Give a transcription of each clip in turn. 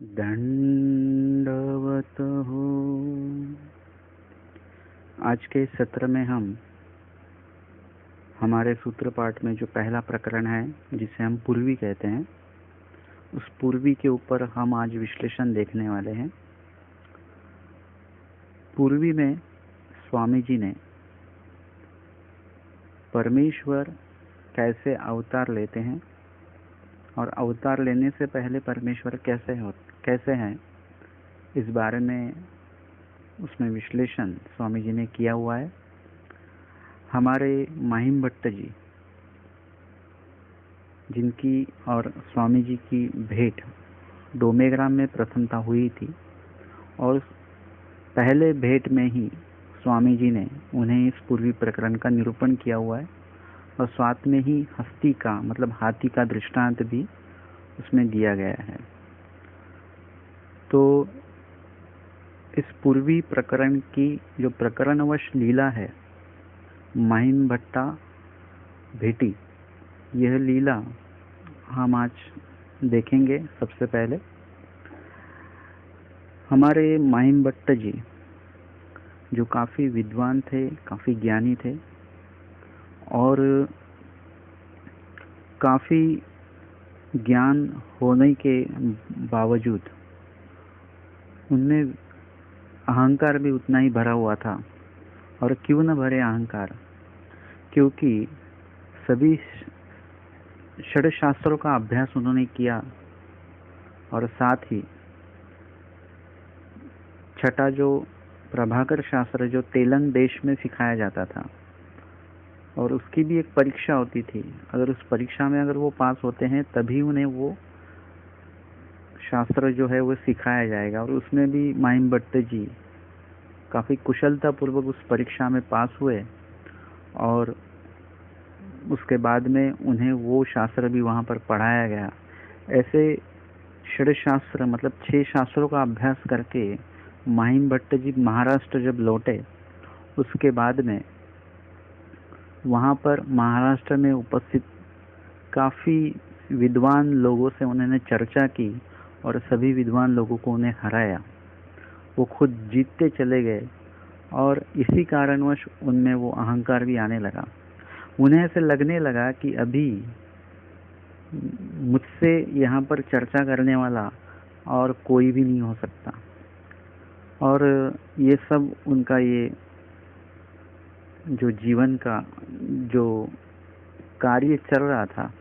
दंडवत हो। आज के सत्र में हम हमारे सूत्र पाठ में जो पहला प्रकरण है जिसे हम पूर्वी कहते हैं, उस पूर्वी के ऊपर हम आज विश्लेषण देखने वाले हैं। पूर्वी में स्वामी जी ने परमेश्वर कैसे अवतार लेते हैं और अवतार लेने से पहले परमेश्वर कैसे हैं, इस बारे में उसमें विश्लेषण स्वामी जी ने किया हुआ है। हमारे महिम भट्ट जी, जिनकी और स्वामी जी की भेंट डोमेग्राम में प्रथमता हुई थी, और पहले भेंट में ही स्वामी जी ने उन्हें इस पूर्वी प्रकरण का निरूपण किया हुआ है, और साथ में ही हस्ती का मतलब हाथी का दृष्टांत भी उसमें दिया गया है। तो इस पूर्वी प्रकरण की जो प्रकरणवश लीला है, महिम भट्टा भेटी, यह लीला हम आज देखेंगे। सबसे पहले हमारे महिम भट्ट जी जो काफ़ी विद्वान थे, काफ़ी ज्ञानी थे, और काफ़ी ज्ञान होने के बावजूद उनमें अहंकार भी उतना ही भरा हुआ था। और क्यों न भरे अहंकार, क्योंकि सभी षड शास्त्रों का अभ्यास उन्होंने किया, और साथ ही छठा जो प्रभाकर शास्त्र जो तेलंग देश में सिखाया जाता था, और उसकी भी एक परीक्षा होती थी। अगर उस परीक्षा में अगर वो पास होते हैं तभी उन्हें वो शास्त्र जो है वो सिखाया जाएगा। और उसमें भी महिम भट्ट जी काफ़ी कुशलता पूर्वक उस परीक्षा में पास हुए, और उसके बाद में उन्हें वो शास्त्र भी वहाँ पर पढ़ाया गया। ऐसे षड शास्त्र मतलब 6 शास्त्रों का अभ्यास करके महिम भट्ट जी महाराष्ट्र जब लौटे, उसके बाद में वहाँ पर महाराष्ट्र में उपस्थित काफ़ी विद्वान लोगों से उन्होंने चर्चा की, और सभी विद्वान लोगों को उन्हें हराया। वो खुद जीतते चले गए, और इसी कारणवश उनमें वो अहंकार भी आने लगा। उन्हें ऐसे लगने लगा कि अभी मुझसे यहाँ पर चर्चा करने वाला और कोई भी नहीं हो सकता। और ये सब उनका ये जो जीवन का जो कार्य चल रहा था,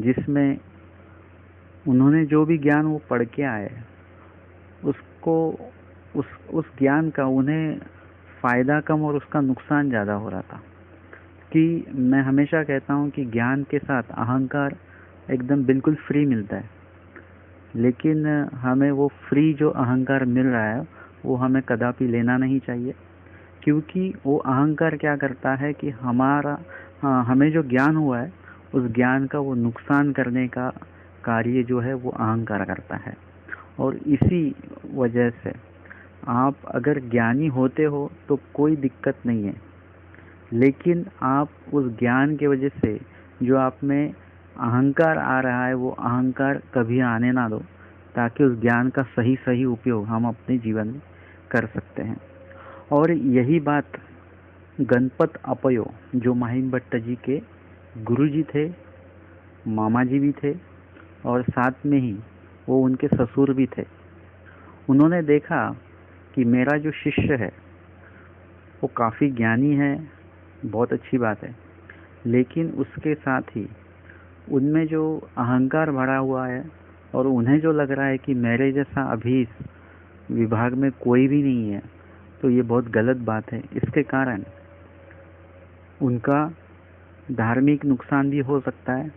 जिसमें उन्होंने जो भी ज्ञान वो पढ़ के आए, उसको उस ज्ञान का उन्हें फ़ायदा कम और उसका नुकसान ज़्यादा हो रहा था। कि मैं हमेशा कहता हूँ कि ज्ञान के साथ अहंकार एकदम बिल्कुल फ्री मिलता है, लेकिन हमें वो फ्री जो अहंकार मिल रहा है वो हमें कदापि लेना नहीं चाहिए। क्योंकि वो अहंकार क्या करता है कि हमें जो ज्ञान हुआ है उस ज्ञान का वो नुकसान करने का कार्य जो है वो अहंकार करता है। और इसी वजह से आप अगर ज्ञानी होते हो तो कोई दिक्कत नहीं है, लेकिन आप उस ज्ञान के वजह से जो आप में अहंकार आ रहा है वो अहंकार कभी आने ना दो, ताकि उस ज्ञान का सही उपयोग हम अपने जीवन में कर सकते हैं। और यही बात गणपत अपयो जो महिम भट्ट जी के गुरु जी थे, मामा जी भी थे, और साथ में ही वो उनके ससुर भी थे। उन्होंने देखा कि मेरा जो शिष्य है वो काफ़ी ज्ञानी है, बहुत अच्छी बात है, लेकिन उसके साथ ही उनमें जो अहंकार भरा हुआ है, और उन्हें जो लग रहा है कि मेरे जैसा अभी इस विभाग में कोई भी नहीं है, तो ये बहुत गलत बात है। इसके कारण उनका धार्मिक नुकसान भी हो सकता है,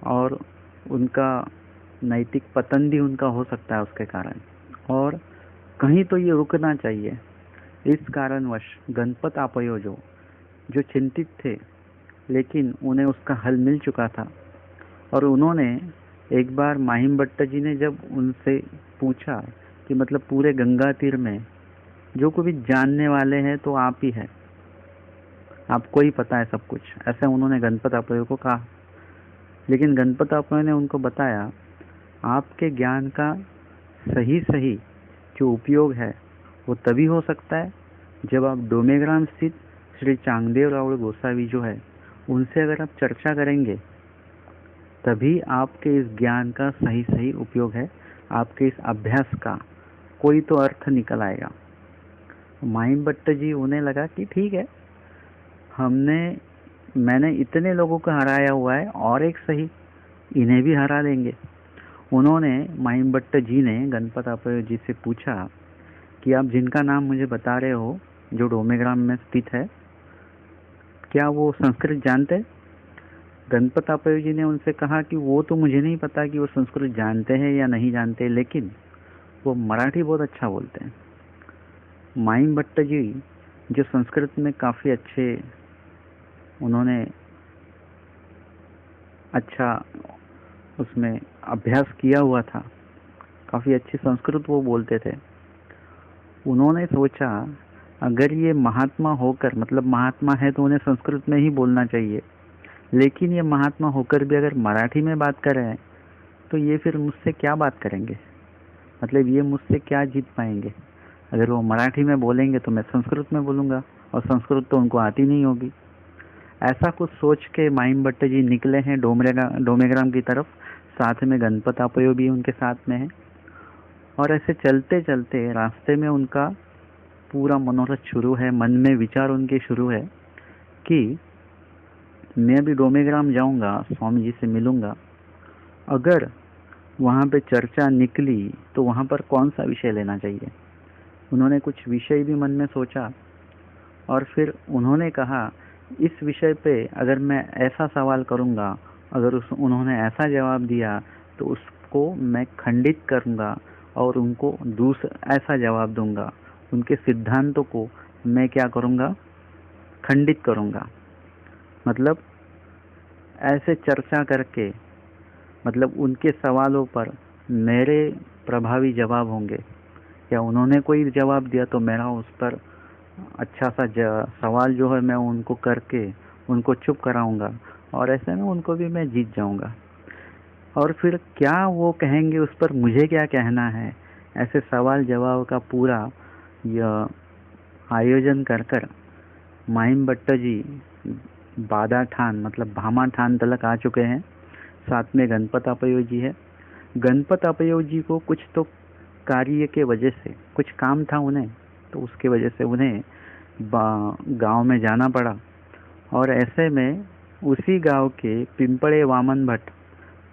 और उनका नैतिक पतन भी उनका हो सकता है उसके कारण। और कहीं तो ये रुकना चाहिए। इस कारणवश गणपत आपयो जो चिंतित थे, लेकिन उन्हें उसका हल मिल चुका था। और उन्होंने एक बार महिम भट्ट जी ने जब उनसे पूछा कि मतलब पूरे गंगा तीर में जो कोई भी जानने वाले हैं तो आप ही हैं, आपको ही पता है सब कुछ, ऐसे उन्होंने गणपत आपयो को कहा। लेकिन गणपत आपयो ने उनको बताया, आपके ज्ञान का सही सही जो उपयोग है वो तभी हो सकता है जब आप डोमेग्राम स्थित श्री चांगदेव राउल गोसावी जो है उनसे अगर आप चर्चा करेंगे, तभी आपके इस ज्ञान का सही सही उपयोग है, आपके इस अभ्यास का कोई तो अर्थ निकल आएगा। माहिम भट्ट जी, उन्हें लगा कि ठीक है, मैंने इतने लोगों को हराया हुआ है और एक सही इन्हें भी हरा देंगे। उन्होंने माहिम भट्ट जी ने गणपत आपय जी से पूछा कि आप जिनका नाम मुझे बता रहे हो जो डोमेग्राम में स्थित है, क्या वो संस्कृत जानते? गणपत आपय जी ने उनसे कहा कि वो तो मुझे नहीं पता कि वो संस्कृत जानते हैं या नहीं जानते, लेकिन वो मराठी बहुत अच्छा बोलते हैं। माहिम भट्ट जी जो संस्कृत में काफ़ी अच्छे, उन्होंने अच्छा उसमें अभ्यास किया हुआ था, काफ़ी अच्छी संस्कृत वो बोलते थे। उन्होंने सोचा अगर ये महात्मा होकर, मतलब महात्मा है तो उन्हें संस्कृत में ही बोलना चाहिए, लेकिन ये महात्मा होकर भी अगर मराठी में बात कर रहे हैं तो ये फिर मुझसे क्या बात करेंगे, मतलब ये मुझसे क्या जीत पाएंगे। अगर वो मराठी में बोलेंगे तो मैं संस्कृत में बोलूँगा, और संस्कृत तो उनको आती नहीं होगी। ऐसा कुछ सोच के माहिम भट्ट जी निकले हैं डोमेग्राम की तरफ, साथ में गणपत आपय भी उनके साथ में है। और ऐसे चलते चलते रास्ते में उनका पूरा मनोरथ शुरू है, मन में विचार उनके शुरू है कि मैं अभी डोमेग्राम जाऊंगा, स्वामी जी से मिलूंगा, अगर वहाँ पे चर्चा निकली तो वहाँ पर कौन सा विषय लेना चाहिए। उन्होंने कुछ विषय भी मन में सोचा और फिर उन्होंने कहा इस विषय पे अगर मैं ऐसा सवाल करूँगा, अगर उन्होंने ऐसा जवाब दिया तो उसको मैं खंडित करूँगा और उनको ऐसा जवाब दूंगा, उनके सिद्धांतों को मैं क्या करूँगा, खंडित करूँगा। मतलब ऐसे चर्चा करके, मतलब उनके सवालों पर मेरे प्रभावी जवाब होंगे, या उन्होंने कोई जवाब दिया तो मेरा उस पर अच्छा सा सवाल जो है मैं उनको करके उनको चुप कराऊंगा, और ऐसे में उनको भी मैं जीत जाऊंगा। और फिर क्या वो कहेंगे उस पर मुझे क्या कहना है, ऐसे सवाल जवाब का पूरा यह आयोजन कर कर माहिम भट्ट जी बादा ठान, मतलब भामा ठान तलक आ चुके हैं। साथ में गणपत आपय जी है। गणपत आपय जी को कुछ तो कार्य के वजह से कुछ काम था उन्हें, तो उसके वजह से उन्हें गांव में जाना पड़ा। और ऐसे में उसी गांव के पिंपड़े वामन भट्ट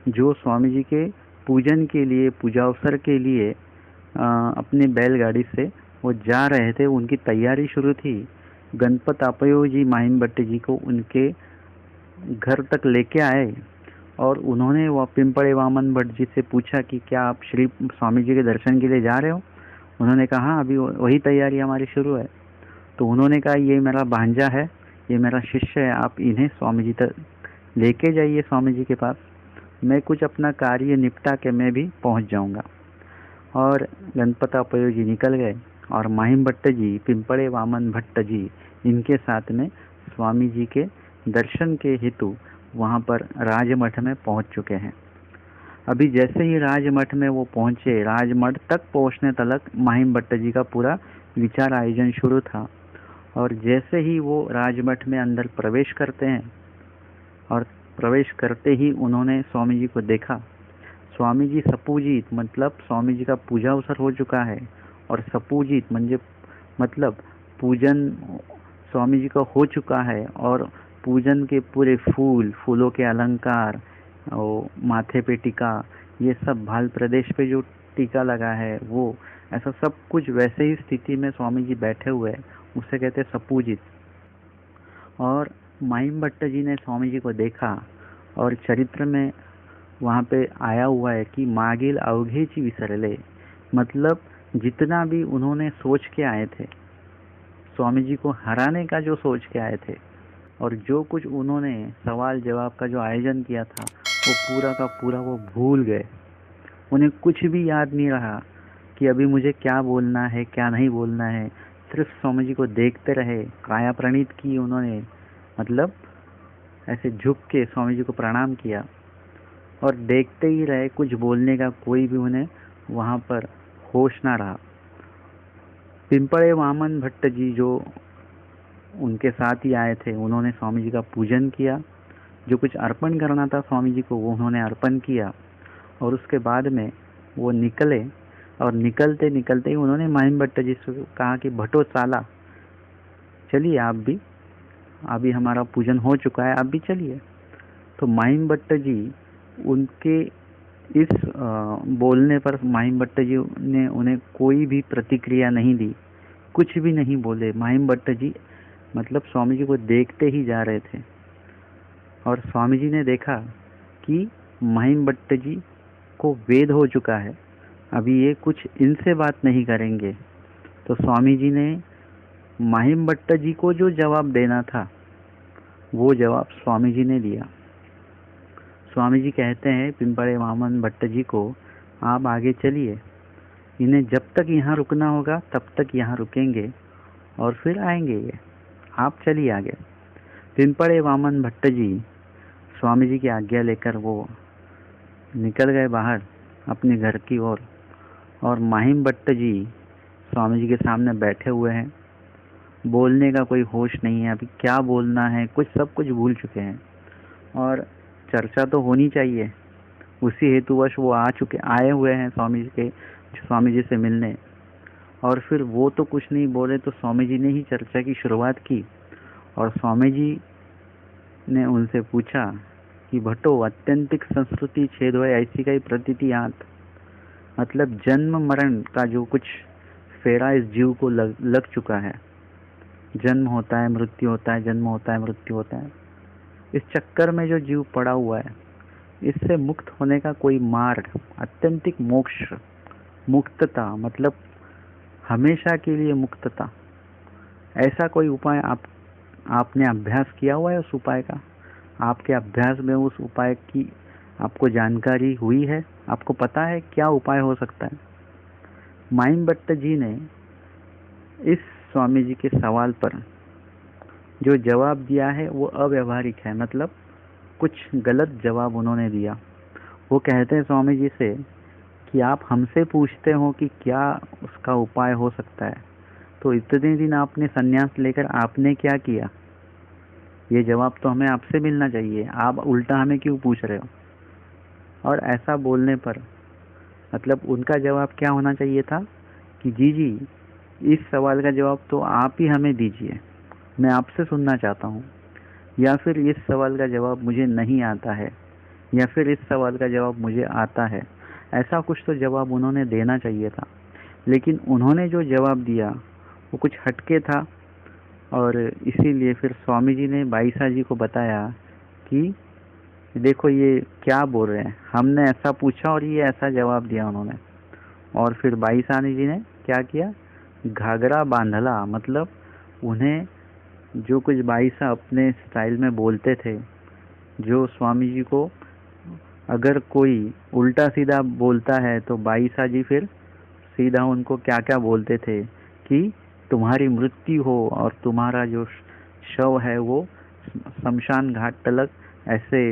जो स्वामी जी के पूजन के लिए, पूजा अवसर के लिए अपनी बैलगाड़ी से वो जा रहे थे, उनकी तैयारी शुरू थी। गणपत आपय जी माहिम भट्ट जी को उनके घर तक लेके आए और उन्होंने वह पिंपड़े वामन भट्ट जी से पूछा कि क्या आप श्री स्वामी जी के दर्शन के लिए जा रहे हो। उन्होंने कहा अभी वही तैयारी हमारी शुरू है। तो उन्होंने कहा ये मेरा भांजा है, ये मेरा शिष्य है, आप इन्हें स्वामी जी तक लेके जाइए, स्वामी जी के पास, मैं कुछ अपना कार्य निपटा के मैं भी पहुंच जाऊंगा। और गणपत आपय जी निकल गए और माहिम भट्ट जी, पिंपड़े वामन भट्ट जी, इनके साथ में स्वामी जी के दर्शन के हेतु वहाँ पर राजमठ में पहुँच चुके हैं। अभी जैसे ही राजमठ में वो पहुँचे, राजमठ तक पहुँचने तलक माहिम भट्ट जी का पूरा विचार आयोजन शुरू था। और जैसे ही वो राजमठ में अंदर प्रवेश करते हैं, और प्रवेश करते ही उन्होंने स्वामी जी को देखा। स्वामी जी सपूजित, मतलब स्वामी जी का पूजा अवसर हो चुका है, और सपूजित मतलब पूजन स्वामी जी का हो चुका है, और पूजन के पूरे फूलों के अलंकार और माथे पे टीका, ये सब भाल प्रदेश पे जो टीका लगा है वो, ऐसा सब कुछ वैसे ही स्थिति में स्वामी जी बैठे हुए हैं, उसे कहते हैं सपूजित। और माहिम भट्ट जी ने स्वामी जी को देखा और चरित्र में वहाँ पे आया हुआ है कि मागिल अवघेची विसरले, मतलब जितना भी उन्होंने सोच के आए थे, स्वामी जी को हराने का जो सोच के आए थे, और जो कुछ उन्होंने सवाल जवाब का जो आयोजन किया था, वो पूरा का पूरा वो भूल गए। उन्हें कुछ भी याद नहीं रहा कि अभी मुझे क्या बोलना है, क्या नहीं बोलना है। सिर्फ स्वामी जी को देखते रहे, काया प्रणीत की उन्होंने, मतलब ऐसे झुक के स्वामी जी को प्रणाम किया और देखते ही रहे। कुछ बोलने का कोई भी उन्हें वहाँ पर होश ना रहा। पिंपळे वामन भट्ट जी जो उनके साथ ही आए थे, उन्होंने स्वामी जी का पूजन किया। जो कुछ अर्पण करना था स्वामी जी को वो उन्होंने अर्पण किया, और उसके बाद में वो निकले। और निकलते निकलते ही उन्होंने महिम भट्ट जी से कहा कि भट्टो चाला, चलिए आप भी, अभी हमारा पूजन हो चुका है, आप भी चलिए। तो महिम भट्ट जी, उनके इस बोलने पर महिम भट्ट जी ने उन्हें कोई भी प्रतिक्रिया नहीं दी, कुछ भी नहीं बोले। महिम भट्ट जी मतलब स्वामी जी को देखते ही जा रहे थे। और स्वामी जी ने देखा कि महिम भट्ट जी को वेद हो चुका है, अभी ये कुछ इनसे बात नहीं करेंगे। तो स्वामी जी ने महिम भट्ट जी को जो जवाब देना था वो जवाब स्वामी जी ने दिया। स्वामी जी कहते हैं पिंपळे वामन भट्ट जी को, आप आगे चलिए, इन्हें जब तक यहाँ रुकना होगा तब तक यहाँ रुकेंगे और फिर आएंगे ये, आप चलिए आगे। पिंपळे वामन भट्ट जी स्वामी जी की आज्ञा लेकर वो निकल गए बाहर अपने घर की ओर। और महिम भट्ट जी स्वामी जी के सामने बैठे हुए हैं, बोलने का कोई होश नहीं है, अभी क्या बोलना है कुछ सब कुछ भूल चुके हैं। और चर्चा तो होनी चाहिए, उसी हेतुवश वो आए हुए हैं स्वामी जी से मिलने। और फिर वो तो कुछ नहीं बोले, तो स्वामी जी ने ही चर्चा की शुरुआत की। और स्वामी जी ने उनसे पूछा कि भट्टो, अत्यंतिक संस्कृति छेद है ऐसी कई प्रतीति आत, मतलब जन्म मरण का जो कुछ फेरा इस जीव को लग चुका है। जन्म होता है, मृत्यु होता है, जन्म होता है, मृत्यु होता है। इस चक्कर में जो जीव पड़ा हुआ है, इससे मुक्त होने का कोई मार्ग, अत्यंतिक मोक्ष, मुक्तता मतलब हमेशा के लिए मुक्तता, ऐसा कोई उपाय आपने अभ्यास किया हुआ है उस उपाय का? आपके अभ्यास में उस उपाय की आपको जानकारी हुई है? आपको पता है क्या उपाय हो सकता है? महिम भट्ट जी ने इस स्वामी जी के सवाल पर जो जवाब दिया है वो अव्यवहारिक है, मतलब कुछ गलत जवाब उन्होंने दिया। वो कहते हैं स्वामी जी से कि आप हमसे पूछते हो कि क्या उसका उपाय हो सकता है, तो इतने दिन आपने संन्यास लेकर आपने क्या किया? ये जवाब तो हमें आपसे मिलना चाहिए, आप उल्टा हमें क्यों पूछ रहे हो? और ऐसा बोलने पर मतलब उनका जवाब क्या होना चाहिए था कि जी इस सवाल का जवाब तो आप ही हमें दीजिए, मैं आपसे सुनना चाहता हूँ, या फिर इस सवाल का जवाब मुझे नहीं आता है, या फिर इस सवाल का जवाब मुझे आता है। ऐसा कुछ तो जवाब उन्होंने देना चाहिए था। लेकिन उन्होंने जो जवाब दिया वो कुछ हटके था। और इसीलिए फिर स्वामी जी ने बाईसा जी को बताया कि देखो ये क्या बोल रहे हैं, हमने ऐसा पूछा और ये ऐसा जवाब दिया उन्होंने। और फिर बाईसा जी ने क्या किया, घाघरा बांधला, मतलब उन्हें जो कुछ बाईसा अपने स्टाइल में बोलते थे, जो स्वामी जी को अगर कोई उल्टा सीधा बोलता है तो बाईसा जी फिर सीधा उनको क्या क्या बोलते थे कि तुम्हारी मृत्यु हो और तुम्हारा जो शव है वो शमशान घाट तलक, ऐसे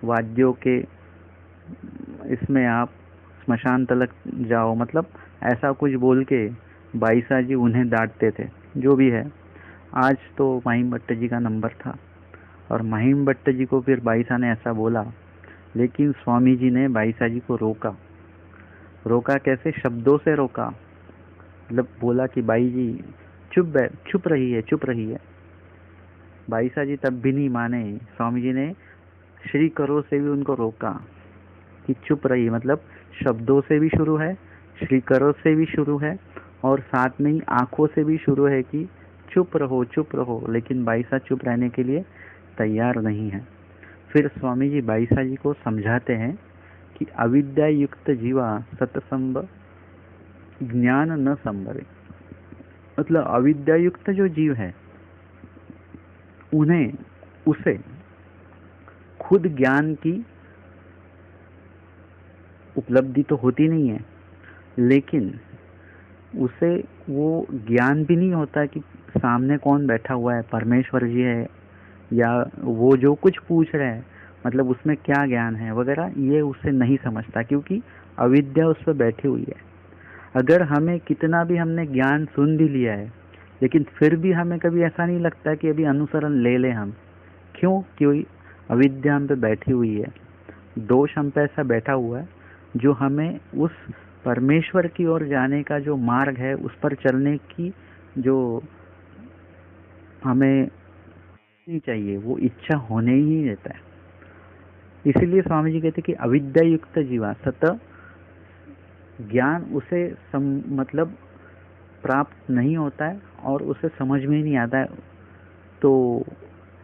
वाद्यों के इसमें आप स्मशान तलक जाओ, मतलब ऐसा कुछ बोल के बाईसा जी उन्हें डांटते थे। जो भी है, आज तो महिम भट्ट जी का नंबर था और महिम भट्ट जी को फिर बाईसा ने ऐसा बोला, लेकिन स्वामी जी ने बाईसा जी को रोका कैसे? शब्दों से रोका। मतलब बोला कि बाई जी चुप रही है। बाईसा जी तब भी नहीं माने। स्वामी जी ने श्री करो से भी उनको रोका कि चुप रहिए, मतलब शब्दों से भी शुरू है, श्री करो से भी शुरू है, और साथ में ही आंखों से भी शुरू है कि चुप रहो। लेकिन बाईसा चुप रहने के लिए तैयार नहीं है। फिर स्वामी जी बाईसा जी को समझाते हैं कि अविद्या युक्त जीवा सत्संग ज्ञान न संभवे, मतलब अविद्या युक्त जो जीव है उसे खुद ज्ञान की उपलब्धि तो होती नहीं है, लेकिन उसे वो ज्ञान भी नहीं होता कि सामने कौन बैठा हुआ है, परमेश्वर जी है या वो जो कुछ पूछ रहे हैं, मतलब उसमें क्या ज्ञान है वगैरह, ये उसे नहीं समझता, क्योंकि अविद्या उस पर बैठी हुई है। अगर हमें कितना भी हमने ज्ञान सुन भी लिया है, लेकिन फिर भी हमें कभी ऐसा नहीं लगता कि अभी अनुसरण ले लें हम। क्यों? क्योंकि अविद्या हम पे बैठी हुई है, दोष हम पे ऐसा बैठा हुआ है जो हमें उस परमेश्वर की ओर जाने का जो मार्ग है उस पर चलने की जो हमें नहीं चाहिए वो इच्छा होने ही नहीं देता है। इसीलिए स्वामी जी कहते कि अविद्या युक्त जीवा सत ज्ञान उसे मतलब प्राप्त नहीं होता है और उसे समझ में ही नहीं आता है। तो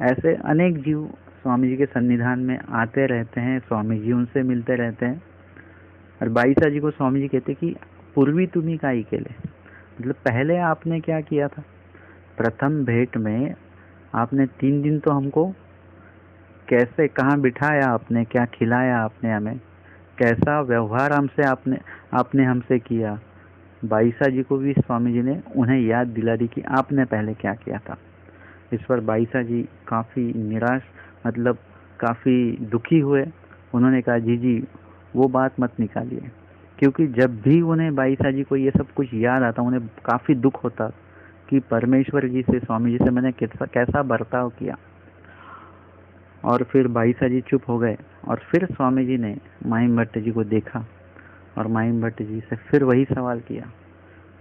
ऐसे अनेक जीव स्वामी जी के सन्निधान में आते रहते हैं, स्वामी जी उनसे मिलते रहते हैं। और बाईसा जी को स्वामी जी कहते कि पूर्वी तुम्ही काई के लिए, मतलब पहले आपने क्या किया था? प्रथम भेंट में आपने 3 दिन तो हमको कैसे कहाँ बिठाया आपने, क्या खिलाया आपने हमें, कैसा व्यवहार आपने हमसे किया। बाईसा जी को भी स्वामी जी ने उन्हें याद दिला दी कि आपने पहले क्या किया था। इस पर बाईसा जी काफ़ी निराश, मतलब काफ़ी दुखी हुए। उन्होंने कहा जी वो बात मत निकालिए, क्योंकि जब भी उन्हें बाईसा जी को ये सब कुछ याद आता उन्हें काफ़ी दुख होता कि परमेश्वर जी से, स्वामी जी से मैंने कैसा बर्ताव किया। और फिर बाईसा जी चुप हो गए और फिर स्वामी जी ने माहिम भट्ट जी को देखा और माहिम भट्ट जी से फिर वही सवाल किया।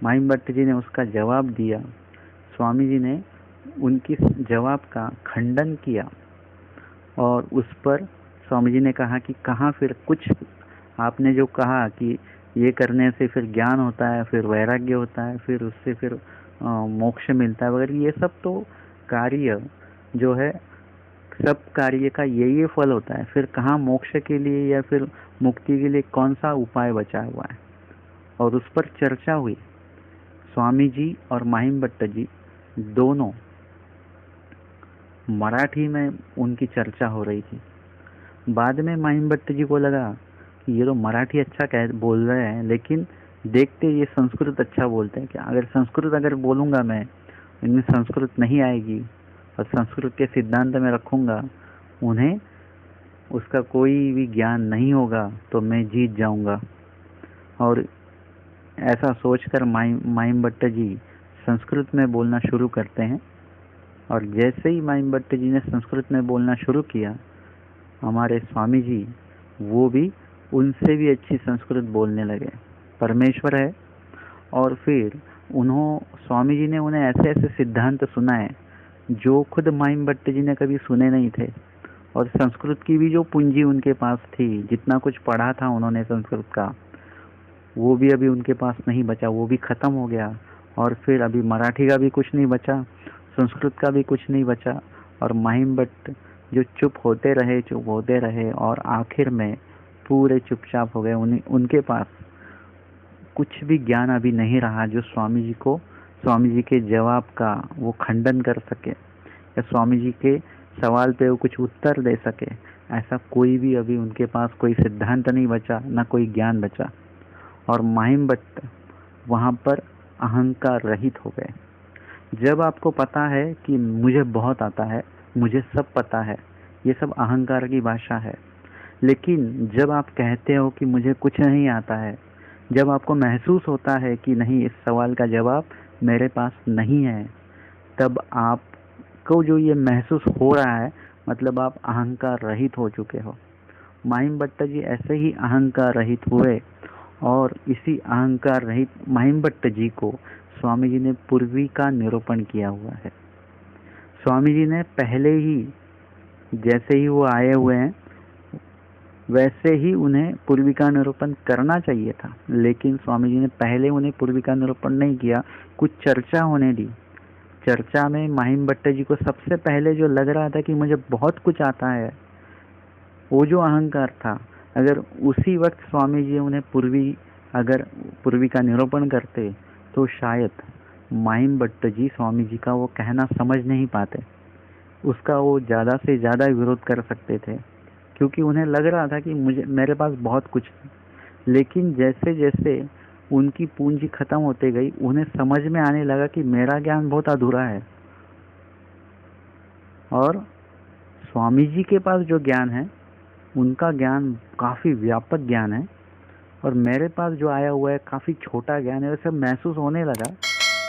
माहिम भट्ट जी ने उसका जवाब दिया। स्वामी जी ने उनकी जवाब का खंडन किया और उस पर स्वामी जी ने कहा कि कहाँ फिर कुछ आपने जो कहा कि ये करने से फिर ज्ञान होता है, फिर वैराग्य होता है, फिर उससे फिर मोक्ष मिलता है वगैरह, ये सब तो कार्य जो है सब कार्य का ये फल होता है। फिर कहाँ मोक्ष के लिए या फिर मुक्ति के लिए कौन सा उपाय बचा हुआ है? और उस पर चर्चा हुई। स्वामी जी और माहिम भट्ट जी दोनों मराठी में उनकी चर्चा हो रही थी। बाद में माहिम भट्ट जी को लगा कि ये तो मराठी अच्छा बोल रहे हैं, लेकिन देखते ये संस्कृत अच्छा बोलते हैं क्या। अगर संस्कृत बोलूँगा मैं, इनमें संस्कृत नहीं आएगी और संस्कृत के सिद्धांत में रखूँगा, उन्हें उसका कोई भी ज्ञान नहीं होगा तो मैं जीत जाऊँगा। और ऐसा सोचकर माहिम भट्ट जी संस्कृत में बोलना शुरू करते हैं। और जैसे ही माहिम भट्ट जी ने संस्कृत में बोलना शुरू किया, हमारे स्वामी जी वो भी उनसे भी अच्छी संस्कृत बोलने लगे। परमेश्वर है। और फिर स्वामी जी ने उन्हें ऐसे ऐसे सिद्धांत सुनाए जो खुद माहिम भट्ट जी ने कभी सुने नहीं थे। और संस्कृत की भी जो पूंजी उनके पास थी, जितना कुछ पढ़ा था उन्होंने संस्कृत का, वो भी अभी उनके पास नहीं बचा, वो भी खत्म हो गया। और फिर अभी मराठी का भी कुछ नहीं बचा, संस्कृत का भी कुछ नहीं बचा। और माहिम भट्ट जो चुप होते रहे और आखिर में पूरे चुपचाप हो गए। उनके पास कुछ भी ज्ञान अभी नहीं रहा जो स्वामी जी के जवाब का वो खंडन कर सके या स्वामी जी के सवाल पे वो कुछ उत्तर दे सके। ऐसा कोई भी अभी उनके पास कोई सिद्धांत नहीं बचा, ना कोई ज्ञान बचा। और माहिम भट्ट वहाँ पर अहंकार रहित हो गए। जब आपको पता है कि मुझे बहुत आता है, मुझे सब पता है, ये सब अहंकार की भाषा है। लेकिन जब आप कहते हो कि मुझे कुछ नहीं आता है, जब आपको महसूस होता है कि नहीं इस सवाल का जवाब मेरे पास नहीं है, तब आपको जो ये महसूस हो रहा है मतलब आप अहंकार रहित हो चुके हो। माहिम भट्ट जी ऐसे ही अहंकार रहित हुए और इसी अहंकार रहित माहिम भट्ट जी को स्वामी जी ने पूर्वी का निरूपण किया हुआ है। स्वामी जी ने पहले ही जैसे ही वो आए हुए हैं वैसे ही उन्हें पूर्वी का निरूपण करना चाहिए था, लेकिन स्वामी जी ने पहले उन्हें पूर्वी का निरूपण नहीं किया, कुछ चर्चा होने दी। चर्चा में माहिम भट्ट जी को सबसे पहले जो लग रहा था कि मुझे बहुत कुछ आता है, वो जो अहंकार था, अगर उसी वक्त स्वामी जी उन्हें पूर्वी का निरूपण करते तो शायद माहिम भट्ट जी स्वामी जी का वो कहना समझ नहीं पाते, उसका वो ज़्यादा से ज़्यादा विरोध कर सकते थे, क्योंकि उन्हें लग रहा था कि मेरे पास बहुत कुछ है। लेकिन जैसे जैसे उनकी पूंजी खत्म होते गई, उन्हें समझ में आने लगा कि मेरा ज्ञान बहुत अधूरा है और स्वामी जी के पास जो ज्ञान है उनका ज्ञान काफ़ी व्यापक ज्ञान है और मेरे पास जो आया हुआ है काफ़ी छोटा ज्ञान है। वैसे महसूस होने लगा।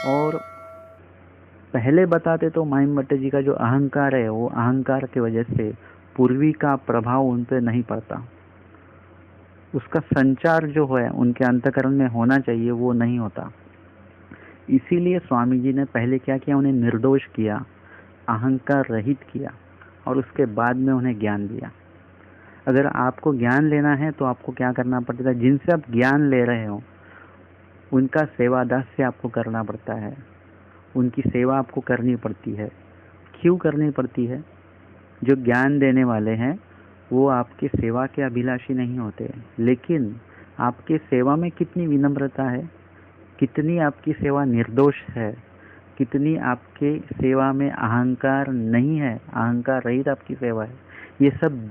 और पहले बताते तो माहिम भट्ट जी का जो अहंकार है, वो अहंकार की वजह से पूर्वी का प्रभाव उन पर नहीं पड़ता। उसका संचार जो है उनके अंतःकरण में होना चाहिए, वो नहीं होता। इसीलिए स्वामी जी ने पहले क्या किया, उन्हें निर्दोष किया, अहंकार रहित किया और उसके बाद में उन्हें ज्ञान दिया। अगर आपको ज्ञान लेना है तो आपको क्या करना पड़ता है, जिनसे आप ज्ञान ले रहे हो उनका सेवा दास्य आपको करना पड़ता है, उनकी सेवा आपको करनी पड़ती है। क्यों करनी पड़ती है? जो ज्ञान देने वाले हैं वो आपकी सेवा के अभिलाषी नहीं होते, लेकिन आपके सेवा में कितनी विनम्रता है, कितनी आपकी सेवा निर्दोष है, कितनी आपके सेवा में अहंकार नहीं है, अहंकार रहित आपकी सेवा है, ये सब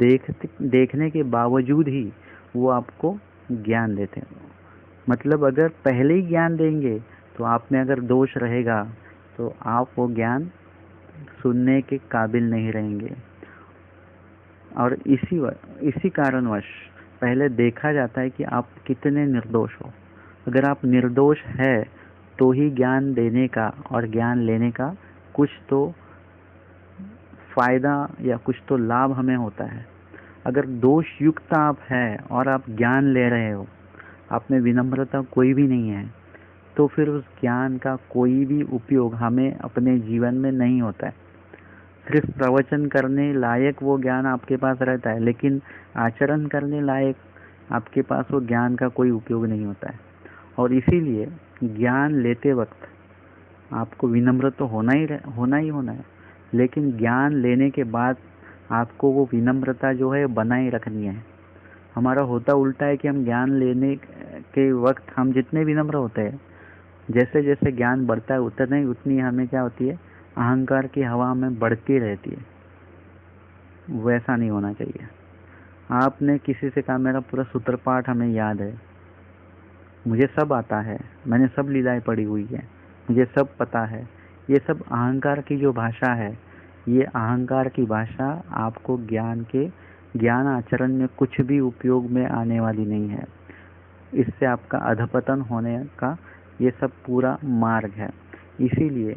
देखने के बावजूद ही वो आपको ज्ञान देते हैं। मतलब अगर पहले ही ज्ञान देंगे तो आप में अगर दोष रहेगा तो आप वो ज्ञान सुनने के काबिल नहीं रहेंगे। और इसी कारणवश पहले देखा जाता है कि आप कितने निर्दोष हो। अगर आप निर्दोष है तो ही ज्ञान देने का और ज्ञान लेने का कुछ तो फायदा या कुछ तो लाभ हमें होता है। अगर दोष युक्त आप है और आप ज्ञान ले रहे हो, आप में विनम्रता कोई भी नहीं है, तो फिर उस ज्ञान का कोई भी उपयोग हमें अपने जीवन में नहीं होता है। सिर्फ प्रवचन करने लायक वो ज्ञान आपके पास रहता है, लेकिन आचरण करने लायक आपके पास वो ज्ञान का कोई उपयोग नहीं होता है। और इसीलिए ज्ञान लेते वक्त आपको विनम्र तो होना ही होना है, लेकिन ज्ञान लेने के बाद आपको वो विनम्रता जो है बनाए रखनी है। हमारा होता उल्टा है कि हम ज्ञान लेने के वक्त हम जितने विनम्र होते हैं, जैसे जैसे ज्ञान बढ़ता है उतनी हमें क्या होती है, अहंकार की हवा में बढ़ती रहती है। वैसा नहीं होना चाहिए। आपने किसी से कहा मेरा पूरा सूत्रपाठ हमें याद है, मुझे सब आता है, मैंने सब लीलाएं पढ़ी हुई है, मुझे सब पता है, ये सब अहंकार की जो भाषा है, ये अहंकार की भाषा आपको ज्ञान आचरण में कुछ भी उपयोग में आने वाली नहीं है। इससे आपका अधपतन होने का ये सब पूरा मार्ग है। इसीलिए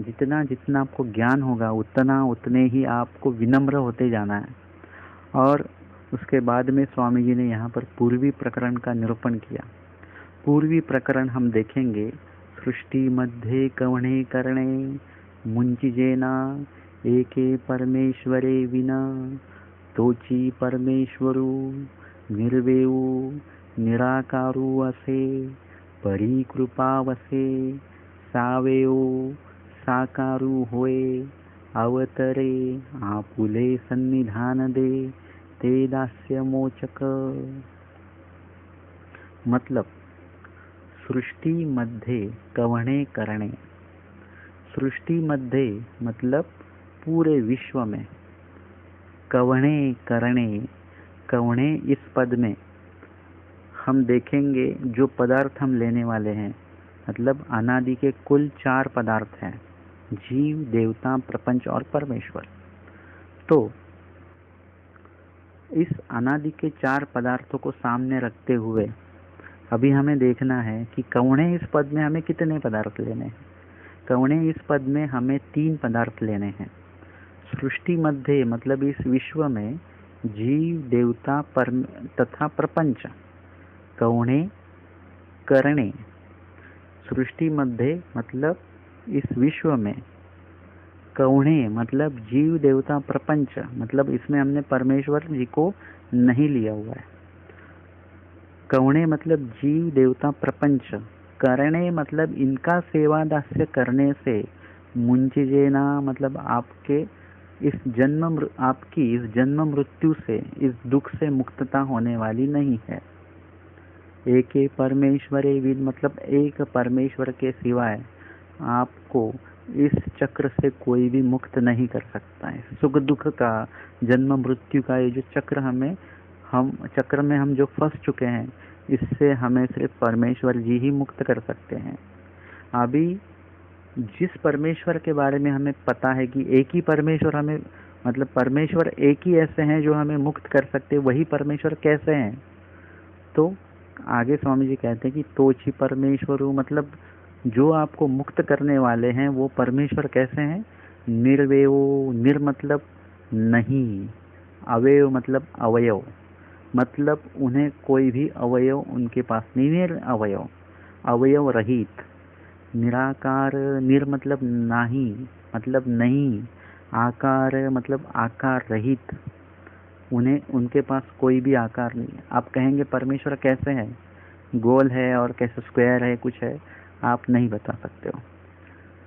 जितना जितना आपको ज्ञान होगा उतने ही आपको विनम्र होते जाना है। और उसके बाद में स्वामी जी ने यहाँ पर पूर्वी प्रकरण का निरूपण किया। पूर्वी प्रकरण हम देखेंगे, सृष्टि मध्ये कवणे करणे मुंचिजेना एके परमेश्वरे विना तोची परमेश्वरू निर्वेऊ निराकारू असे परिकृपावसे सावेऊ साकारू होए अवतरे आपुले सन्निधान दे ते दास्य मोचक। मतलब सृष्टि मध्ये कवणे करणे, सृष्टि मध्ये मतलब पूरे विश्व में, कवणे करणे, कवणे इस पद में हम देखेंगे जो पदार्थ हम लेने वाले हैं, मतलब अनादि के कुल 4 पदार्थ हैं, जीव, देवता, प्रपंच और परमेश्वर। तो इस अनादि के 4 पदार्थों को सामने रखते हुए अभी हमें देखना है कि कवणे इस पद में हमें कितने पदार्थ लेने हैं। कवणे इस पद में हमें 3 पदार्थ लेने हैं। सृष्टि मध्ये मतलब इस विश्व में जीव, देवता तथा प्रपंच। कवणे करणे, सृष्टि मध्ये मतलब इस विश्व में, कवणे मतलब जीव, देवता, प्रपंच मतलब इसमें हमने परमेश्वर जी को नहीं लिया हुआ है। कवणे मतलब जीव, देवता, प्रपंच। करणे मतलब इनका सेवा दास्य करने से, मुंचिजेना मतलब आपकी इस जन्म मृत्यु से, इस दुख से मुक्तता होने वाली नहीं है। एक परमेश्वरे विद मतलब एक परमेश्वर के सिवाय आपको इस चक्र से कोई भी मुक्त नहीं कर सकता है। सुख दुख का, जन्म मृत्यु का ये जो चक्र चक्र में हम जो फंस चुके हैं, इससे हमें सिर्फ परमेश्वर जी ही मुक्त कर सकते हैं। अभी जिस परमेश्वर के बारे में हमें पता है कि एक ही परमेश्वर हमें मतलब परमेश्वर एक ही ऐसे हैं जो हमें मुक्त कर सकते, वही परमेश्वर कैसे हैं? तो आगे स्वामी जी कहते हैं कि तोची परमेश्वर हूँ, मतलब जो आपको मुक्त करने वाले हैं वो परमेश्वर कैसे हैं? निर्वय, निर मतलब नहीं, अवयव मतलब अवयव, मतलब उन्हें कोई भी अवयव उनके पास नहीं, निर अवयव, अवयव रहित। निराकार, निर मतलब नहीं, मतलब नहीं, आकार मतलब आकार रहित, उन्हें उनके पास कोई भी आकार नहीं है। आप कहेंगे परमेश्वर कैसे है, गोल है और कैसे स्क्वायर है, कुछ है, आप नहीं बता सकते हो।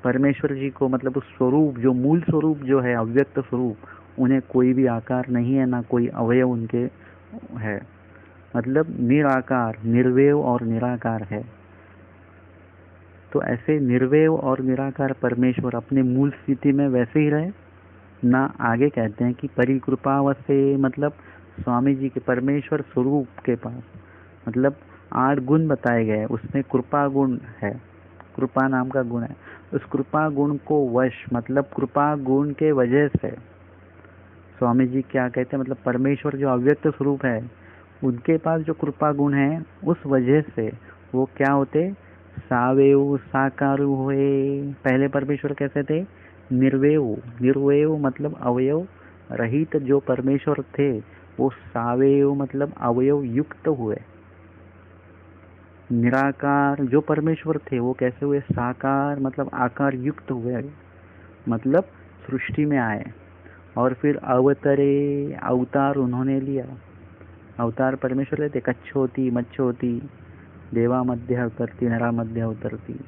परमेश्वर जी को मतलब उस स्वरूप, जो मूल स्वरूप जो है अव्यक्त स्वरूप, उन्हें कोई भी आकार नहीं है, ना कोई अवयव उनके है, मतलब निराकार, निर्वय और निराकार है। तो ऐसे निर्वय और निराकार परमेश्वर अपने मूल स्थिति में वैसे ही रहे ना। आगे कहते हैं कि परिकृपावसे, मतलब स्वामी जी के परमेश्वर स्वरूप के पास मतलब 8 गुण बताए गए, उसमें कृपा गुण है, कृपा नाम का गुण है। उस कृपा गुण को वश, मतलब कृपा गुण के वजह से स्वामी जी क्या कहते हैं, मतलब परमेश्वर जो अव्यक्त स्वरूप है उनके पास जो कृपा गुण है उस वजह से वो क्या होते, सावेव साकार हुए। पहले परमेश्वर कैसे थे? निर्वयव, निर्वयव मतलब अवयव रहित जो परमेश्वर थे वो सावेव मतलब अवयव युक्त हुए। निराकार जो परमेश्वर थे वो कैसे हुए? साकार मतलब आकार युक्त हुए, मतलब सृष्टि में आए। और फिर अवतरे, अवतार उन्होंने लिया। अवतार परमेश्वर लेते, कच्छोती मच्छोती, देवा मध्य अवतरती, नरा मध्य अवतरती,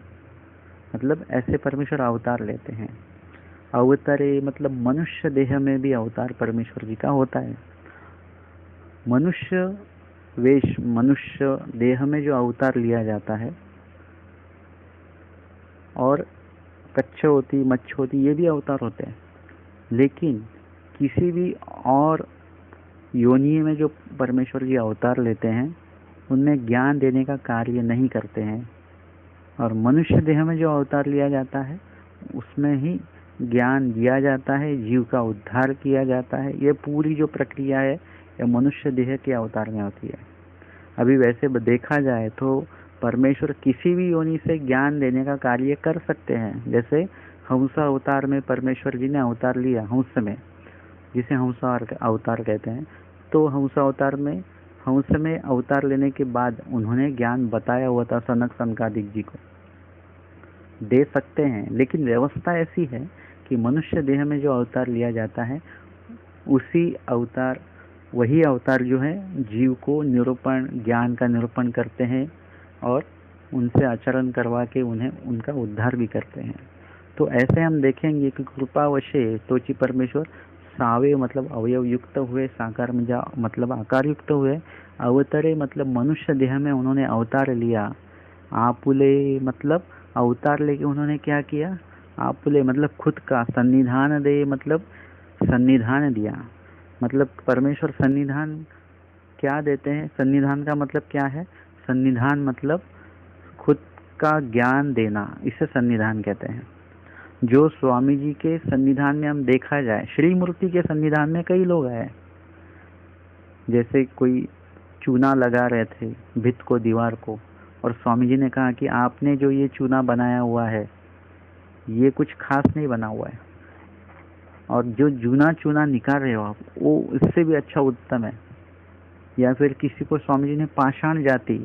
मतलब ऐसे परमेश्वर अवतार लेते हैं। अवतरे मतलब मनुष्य देह में भी अवतार परमेश्वर जी का होता है। मनुष्य वेश, मनुष्य देह में जो अवतार लिया जाता है, और कच्छ होती मच्छ होती ये भी अवतार होते हैं, लेकिन किसी भी और योनि में जो परमेश्वर जी अवतार लेते हैं उनमें ज्ञान देने का कार्य नहीं करते हैं। और मनुष्य देह में जो अवतार लिया जाता है उसमें ही ज्ञान दिया जाता है, जीव का उद्धार किया जाता है। ये पूरी जो प्रक्रिया है ये मनुष्य देह के अवतार में होती है। अभी वैसे देखा जाए तो परमेश्वर किसी भी योनि से ज्ञान देने का कार्य कर सकते हैं। जैसे हंस अवतार में परमेश्वर जी ने अवतार लिया, हंस में, जिसे हंस अवतार कहते हैं। तो हंस अवतार में, हंस में अवतार लेने के बाद उन्होंने ज्ञान बताया हुआ था सनक सनकादिक जी को, दे सकते हैं। लेकिन व्यवस्था ऐसी है कि मनुष्य देह में जो अवतार लिया जाता है उसी अवतार, वही अवतार जो है जीव को निरूपण, ज्ञान का निरूपण करते हैं और उनसे आचरण करवा के उन्हें उनका उद्धार भी करते हैं। तो ऐसे हम देखेंगे कि कृपावशे तोची परमेश्वर सावे मतलब अवयव युक्त हुए, साकार मतलब आकार युक्त हुए, अवतरे मतलब मनुष्य देह में उन्होंने अवतार लिया। आपुले मतलब अवतार लेके उन्होंने क्या किया? आपुले मतलब खुद का, सन्निधान दे मतलब सन्निधान दिया। मतलब परमेश्वर सन्निधान क्या देते हैं? सन्निधान का मतलब क्या है? सन्निधान मतलब खुद का ज्ञान देना, इसे सन्निधान कहते हैं। जो स्वामी जी के सन्निधान में हम देखा जाए, श्री मूर्ति के सन्निधान में कई लोग आए, जैसे कोई चूना लगा रहे थे भित्त को, दीवार को, और स्वामी जी ने कहा कि आपने जो ये चूना बनाया हुआ है ये कुछ खास नहीं बना हुआ है, और जो जूना चूना निकाल रहे हो आप वो इससे भी अच्छा उत्तम है। या फिर किसी को स्वामी जी ने पाषाण जाति,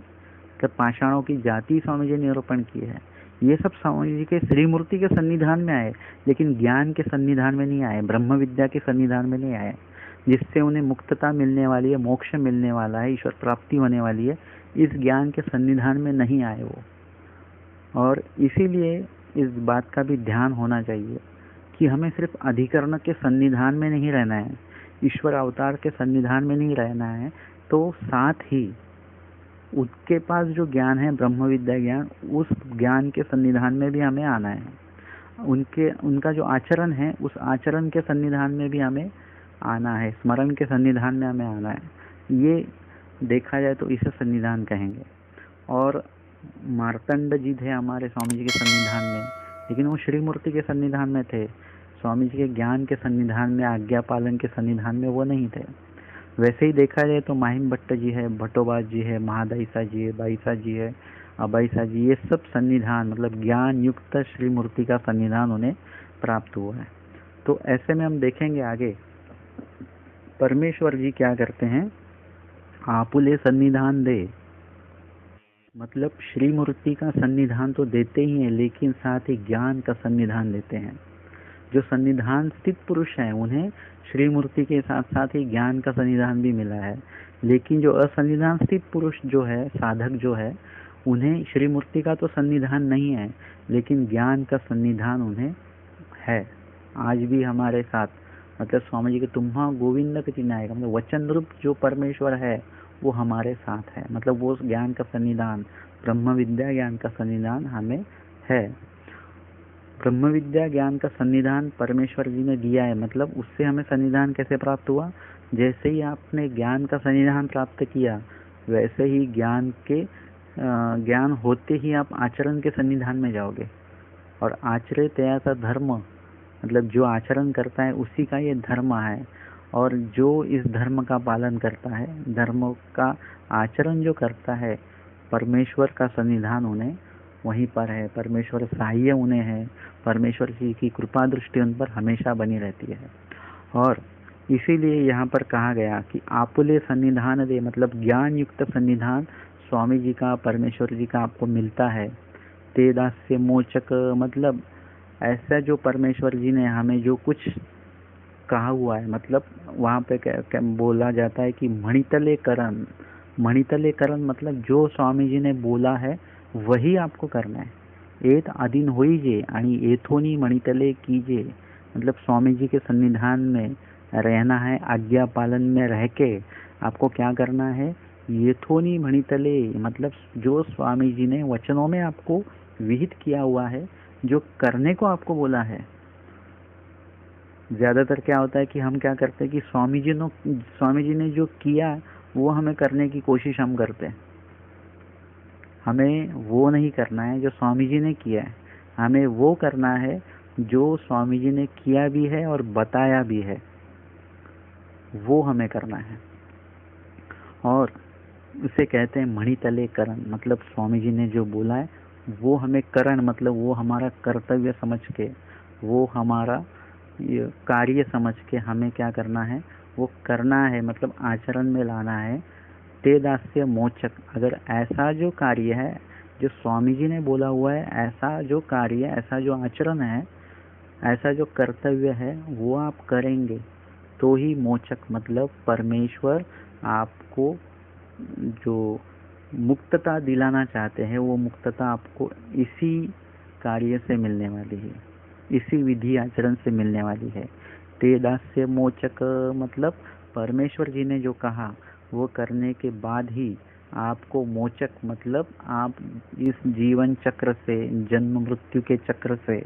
तो पाषाणों की जाति स्वामी जी ने निरूपण की है। ये सब स्वामी जी के श्री मूर्ति के सन्निधान में आए, लेकिन ज्ञान के सन्निधान में नहीं आए, ब्रह्म विद्या के सन्निधान में नहीं आए, जिससे उन्हें मुक्तता मिलने वाली है, मोक्ष मिलने वाला है, ईश्वर प्राप्ति होने वाली है। इस ज्ञान के सन्निधान में नहीं आए वो। और इसीलिए इस बात का भी ध्यान होना चाहिए कि हमें सिर्फ अधिकरण के सन्निधान में नहीं रहना है, ईश्वर अवतार के सन्निधान में नहीं रहना है, तो साथ ही उसके पास जो ज्ञान है ब्रह्म विद्या ज्ञान, उस ज्ञान के सन्निधान में भी हमें आना है। उनका जो आचरण है उस आचरण के सन्निधान में भी हमें आना है, स्मरण के सन्निधान में हमें आना है। ये देखा जाए तो इसे सन्निधान कहेंगे। और मार्तंड जी थे हमारे स्वामी जी के सन्निधान में, लेकिन वो श्री मूर्ति के सन्निधान में थे। स्वामी जी के ज्ञान के सन्निधान में, आज्ञा पालन के सन्निधान में वो नहीं थे। वैसे ही देखा जाए तो माहिम भट्ट जी है, भट्टोबाज जी है, महादाईसा जी है, बाईसा जी है, अबाईसा जी, ये सब सन्निधान मतलब ज्ञान युक्त श्री मूर्ति का सन्निधान उन्हें प्राप्त हुआ है। तो ऐसे में हम देखेंगे आगे परमेश्वर जी क्या करते हैं, आपुले सन्निधान दे, मतलब श्री मूर्ति का सन्निधान तो देते ही हैं, लेकिन साथ ही ज्ञान का सन्निधान देते हैं। जो सन्निधान स्थित पुरुष हैं उन्हें श्री मूर्ति के साथ साथ ही ज्ञान का सन्निधान भी मिला है, लेकिन जो असन्निधान स्थित पुरुष जो है, साधक जो है, उन्हें श्री मूर्ति का तो सन्निधान नहीं है, लेकिन ज्ञान का सन्निधान उन्हें है। आज भी हमारे साथ मतलब स्वामी जी के तुम्हा गोविंद के चिन्ह आएगा, मतलब वचन रूप जो परमेश्वर है वो हमारे साथ है, मतलब वो ज्ञान का सन्निधान, ब्रह्म विद्या ज्ञान का सन्निधान हमें है। ब्रह्म विद्या ज्ञान का सन्निधान परमेश्वर जी ने दिया है, मतलब उससे हमें सन्निधान कैसे प्राप्त हुआ, जैसे ही आपने ज्ञान का सन्निधान प्राप्त किया वैसे ही ज्ञान होते ही आप आचरण के सन्निधान में जाओगे। और आचरितया धर्म, मतलब जो आचरण करता है उसी का ये धर्म है, और जो इस धर्म का पालन करता है, धर्म का आचरण जो करता है, परमेश्वर का सन्निधान उन्हें वहीं पर है, परमेश्वर सहाय उन्हें है, परमेश्वर जी की कृपा दृष्टि उन पर हमेशा बनी रहती है। और इसीलिए यहाँ पर कहा गया कि आपुले सन्निधान दे, मतलब ज्ञान युक्त सन्निधान स्वामी जी का, परमेश्वर जी का आपको मिलता है। ते दास्य मोचक, मतलब ऐसा जो परमेश्वर जी ने हमें जो कुछ कहा हुआ है, मतलब वहाँ पे बोला जाता है कि मणितले करण, मणितले करण मतलब जो स्वामी जी ने बोला है वही आपको करना है। एत अधीन होइजे आणि एथोनी मणितले कीजिए, मतलब स्वामी जी के सन्निधान में रहना है, आज्ञा पालन में रह के आपको क्या करना है, येथोनी मणितले, मतलब जो स्वामी जी ने वचनों में आपको विहित किया हुआ है, जो करने को आपको बोला है। ज्यादातर क्या होता है कि हम क्या करते हैं कि स्वामी जी ने जो किया वो हमें करने की कोशिश हम करते हैं। हमें वो नहीं करना है जो स्वामी जी ने किया है, हमें वो करना है जो स्वामी जी ने किया भी है और बताया भी है, वो हमें करना है। और उसे कहते हैं मणितले करण, मतलब स्वामी जी ने जो बोला है वो हमें करण, मतलब वो हमारा कर्तव्य समझ के, वो हमारा कार्य समझ के हमें क्या करना है, वो करना है, मतलब आचरण में लाना है। ते दास्य मोचक, अगर ऐसा जो कार्य है जो स्वामी जी ने बोला हुआ है, ऐसा जो कार्य, ऐसा जो आचरण है, ऐसा जो कर्तव्य है वो आप करेंगे तो ही मोचक, मतलब परमेश्वर आपको जो मुक्तता दिलाना चाहते हैं वो मुक्तता आपको इसी कार्य से मिलने वाली है, इसी विधि आचरण से मिलने वाली है। ते दास्य मोचक, मतलब परमेश्वर जी ने जो कहा वो करने के बाद ही आपको मोचक, मतलब आप इस जीवन चक्र से, जन्म मृत्यु के चक्र से,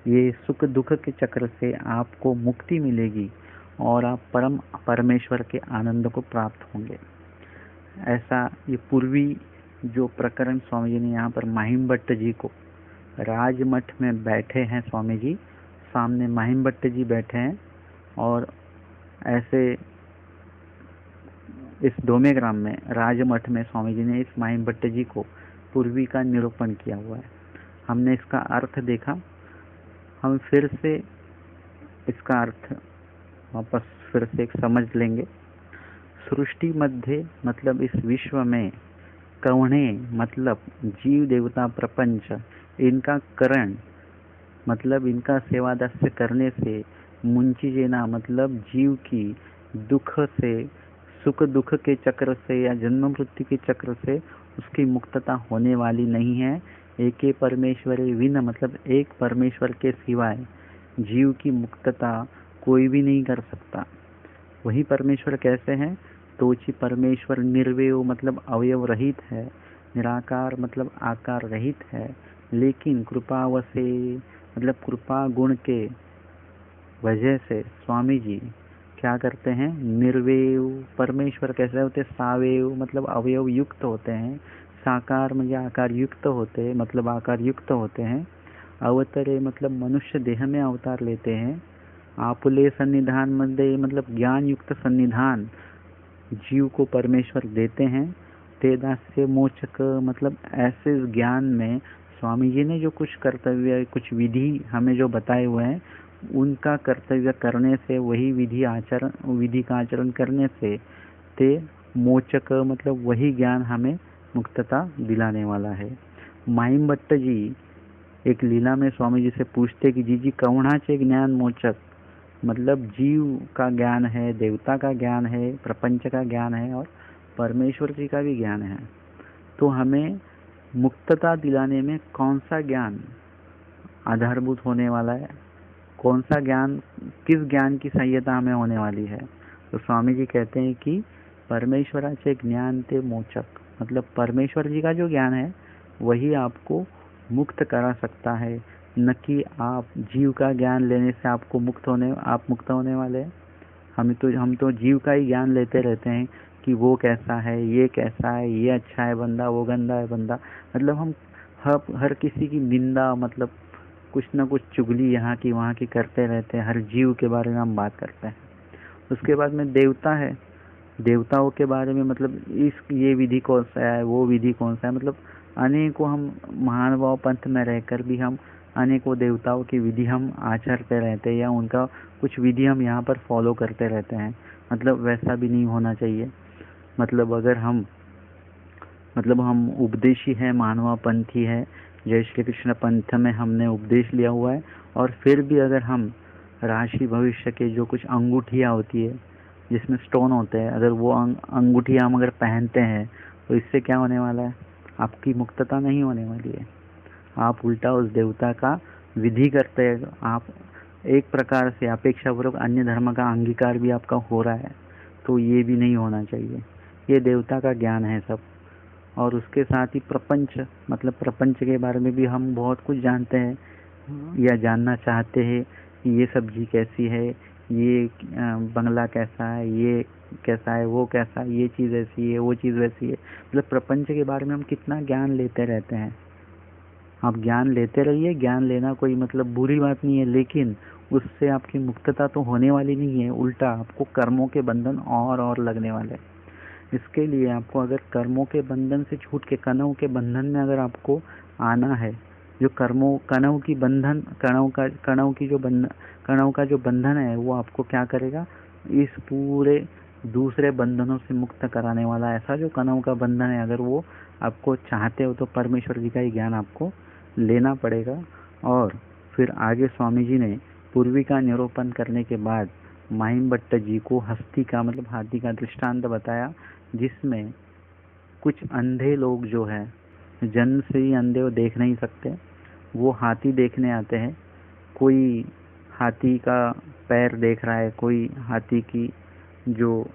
ये सुख दुख के चक्र से आपको मुक्ति मिलेगी और आप परमेश्वर के आनंद को प्राप्त होंगे। ऐसा ये पूर्वी जो प्रकरण स्वामी जी ने यहाँ पर माहिम भट्ट जी को, राजमठ में बैठे हैं स्वामी जी, सामने माहिम भट्ट जी बैठे हैं, और ऐसे इस डोमेग्राम में राजमठ में स्वामी जी ने इस माहिम भट्ट जी को पूर्वी का निरूपण किया हुआ है। हमने इसका अर्थ देखा, हम फिर से इसका अर्थ वापस फिर से एक समझ लेंगे। सृष्टि मध्य, मतलब इस विश्व में, कौणे, मतलब जीव देवता प्रपंच, इनका करण, मतलब इनका सेवा दास्य करने से, मुंची जेना, मतलब जीव की दुख से, सुख दुख के चक्र से या जन्म मृत्यु के चक्र से उसकी मुक्तता होने वाली नहीं है। एके परमेश्वर विन, मतलब एक परमेश्वर के सिवाय जीव की मुक्तता कोई भी नहीं कर सकता। वही परमेश्वर कैसे हैं, तोची परमेश्वर निर्वय, मतलब अवयव रहित है, निराकार मतलब आकार रहित है, लेकिन कृपावसे, मतलब कृपा गुण के वजह से स्वामी जी क्या करते हैं, निर्वय परमेश्वर कैसे होते, सावयव मतलब अवयव युक्त होते हैं, साकार म्हणजे आकार युक्त होते हैं, मतलब आकार युक्त होते हैं, अवतरे मतलब मनुष्य देह में अवतार लेते हैं, आपुले सन्निधान मध्ये मतलब ज्ञान युक्त सन्निधान जीव को परमेश्वर देते हैं। ते दास्य मोचक मतलब ऐसे ज्ञान में स्वामी जी ने जो कुछ कर्तव्य, कुछ विधि हमें जो बताए हुए हैं, उनका कर्तव्य करने से, वही विधि का आचरण करने से ते मोचक मतलब वही ज्ञान हमें मुक्तता दिलाने वाला है। माहिम भट्ट जी एक लीला में स्वामी जी से पूछते कि जी कवणाचे ज्ञान मोचक, मतलब जीव का ज्ञान है, देवता का ज्ञान है, प्रपंच का ज्ञान है और परमेश्वर जी का भी ज्ञान है, तो हमें मुक्तता दिलाने में कौन सा ज्ञान आधारभूत होने वाला है, कौन सा ज्ञान, किस ज्ञान की सहायता हमें होने वाली है? तो स्वामी जी कहते हैं कि परमेश्वराचे ज्ञान ते मोचक, मतलब परमेश्वर जी का जो ज्ञान है वही आपको मुक्त करा सकता है, न कि आप जीव का ज्ञान लेने से आप मुक्त होने वाले हैं। हम तो जीव का ही ज्ञान लेते रहते हैं कि वो कैसा है, ये कैसा है, ये अच्छा है बंदा, वो गंदा है बंदा, मतलब हम हर किसी की निंदा, मतलब कुछ न कुछ चुगली यहाँ की वहाँ की करते रहते हैं, हर जीव के बारे में हम बात करते हैं। उसके बाद में देवता है, देवताओं के बारे में मतलब ये विधि कौन सा है, वो विधि कौन सा है, मतलब अनेकों हम महानुभाव पंथ में रहकर भी हम अनेकों देवताओं की विधि हम आचरते रहते हैं, या उनका कुछ विधि हम यहाँ पर फॉलो करते रहते हैं। मतलब वैसा भी नहीं होना चाहिए। मतलब अगर हम उपदेशी है, मानवा पंथी है, जय श्री कृष्ण पंथ में हमने उपदेश लिया हुआ है, और फिर भी अगर हम राशि भविष्य के जो कुछ अंगूठियाँ होती है जिसमें स्टोन होते हैं, अगर वो अंगूठियाँ हम अगर पहनते हैं तो इससे क्या होने वाला है? आपकी मुक्तता नहीं होने वाली है। आप उल्टा उस देवता का विधि करते हैं, आप एक प्रकार से अपेक्षापूर्वक अन्य धर्म का अंगीकार भी आपका हो रहा है, तो ये भी नहीं होना चाहिए। ये देवता का ज्ञान है सब। और उसके साथ ही प्रपंच, मतलब प्रपंच के बारे में भी हम बहुत कुछ जानते हैं या जानना चाहते हैं कि ये सब्जी कैसी है, ये बंगला कैसा है, ये कैसा है, वो कैसा है, ये चीज़ ऐसी है, वो चीज़ वैसी है। मतलब प्रपंच के बारे में हम कितना ज्ञान लेते रहते हैं। आप ज्ञान लेते रहिए, ज्ञान लेना कोई मतलब बुरी बात नहीं है, लेकिन उससे आपकी मुक्तता तो होने वाली नहीं है, उल्टा आपको कर्मों के बंधन और लगने वाले। इसके लिए आपको अगर कर्मों के बंधन से छूट के कणों के बंधन में अगर आपको आना है, जो कणों का जो बंधन है वो आपको क्या करेगा, इस पूरे दूसरे बंधनों से मुक्त कराने वाला ऐसा जो कणों का बंधन है, अगर वो आपको चाहते हो तो परमेश्वर जी का ही ज्ञान आपको लेना पड़ेगा। और फिर आगे स्वामी जी ने पूर्वी का निरूपण करने के बाद माहिम भट्ट जी को हस्ती का मतलब हाथी का दृष्टांत बताया, जिसमें कुछ अंधे लोग जो है, जन्म से ही अंधे वो देख नहीं सकते, वो हाथी देखने आते हैं। कोई हाथी का पैर देख रहा है, कोई हाथी की जो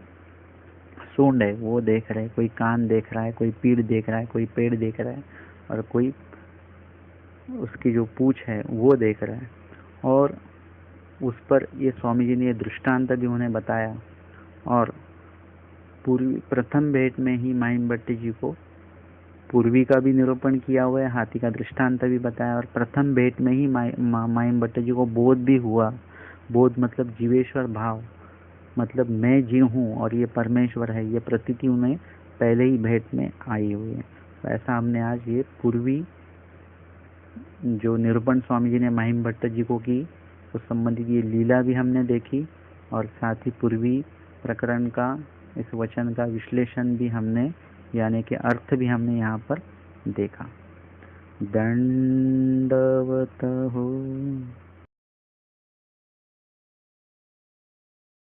सूंड है वो देख रहा है, कोई कान देख रहा है, कोई पीठ देख रहा है, कोई पेड़ देख रहा है, और कोई उसकी जो पूंछ है वो देख रहा है। और उस पर ये स्वामी जी ने ये दृष्टांत भी उन्हें बताया। और प्रथम भेंट में ही माहिम भट्ट जी को पूर्वी का भी निरूपण किया हुआ है, हाथी का दृष्टांत भी बताया, और प्रथम भेंट में ही माहिम भट्ट जी को बोध भी हुआ। बोध मतलब जीवेश्वर भाव, मतलब मैं जीव हूँ और ये परमेश्वर है, ये प्रतीति उन्हें पहले ही भेंट में आई हुई है। तो ऐसा हमने आज ये पूर्वी जो निरूपण स्वामी जी ने माहिम भट्ट जी को की, उस संबंधित ये लीला भी हमने देखी, और साथ ही पूर्वी प्रकरण का इस वचन का विश्लेषण भी हमने, यानी कि अर्थ भी हमने यहाँ पर देखा। दंडवत हो।